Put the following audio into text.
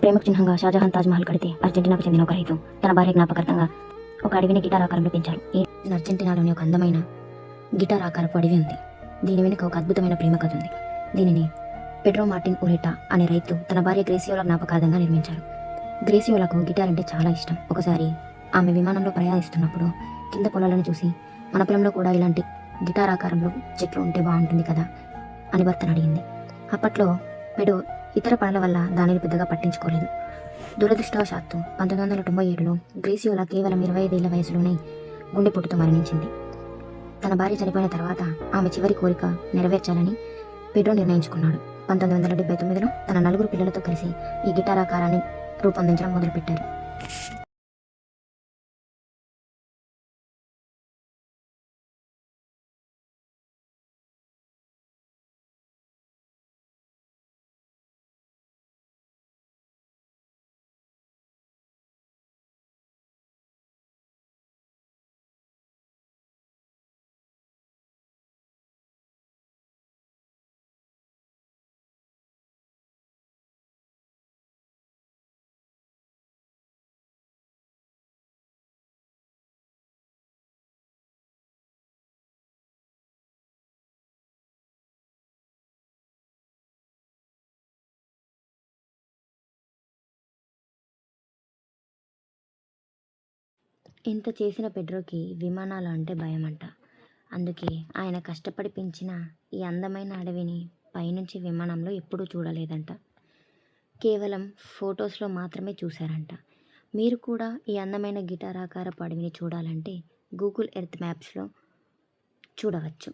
ప్రేమకు చిహ్నంగా షాజహాన్ తాజ్మహల్ కడితే అర్జెంటీనాకు చెందిన ఒక రైతు తన భార్య జ్ఞాపకార్థంగా ఒక అడవిని గిటార్ ఆకారంలో పెంచారు. ఈ అర్జెంటీనాలోని ఒక అందమైన గిటార్ ఆకారపు అడవి ఉంది. దీని వెనుక ఒక అద్భుతమైన ప్రేమ కథ ఉంది. దీనిని పెడ్రో మార్టిన్ ఉరెటా అనే రైతు తన భార్య గ్రేసియోలా జ్ఞాపకార్థంగా నిర్మించారు. గ్రేసియోలాకు గిటార్ అంటే చాలా ఇష్టం. ఒకసారి ఆమె విమానంలో ప్రయాణిస్తున్నప్పుడు కింద పొలాలను చూసి మన పొలంలో కూడా ఇలాంటి గిటార్ ఆకారంలో చెట్లు ఉంటే బాగుంటుంది కదా అని భర్తను అడిగింది. అప్పట్లో పెడో ఇతర పనుల వల్ల దానిని పెద్దగా పట్టించుకోలేదు. దురదృష్టవశాత్తు 1997లో గ్రేసియోలా కేవలం 25 ఏళ్ల వయసులోనే గుండెపోటుతో మరణించింది. తన భార్య చనిపోయిన తర్వాత ఆమె చివరి కోరిక నెరవేర్చాలని పెడ్రో నిర్ణయించుకున్నాడు. 1979లో తన 4 పిల్లలతో కలిసి ఈ గిటార్ ఆకారాన్ని రూపొందించడం మొదలుపెట్టారు. ఇంత చేసిన పెడ్రోకి విమానాలు అంటే భయమంట. అందుకే ఆయన కష్టపడి పెంచిన ఈ అందమైన అడవిని పైనుంచి విమానంలో ఎప్పుడూ చూడలేదంట. కేవలం ఫొటోస్లో మాత్రమే చూశారంట. మీరు కూడా ఈ అందమైన గిటార్ ఆకారపు అడవిని చూడాలంటే గూగుల్ ఎర్త్ మ్యాప్స్లో చూడవచ్చు.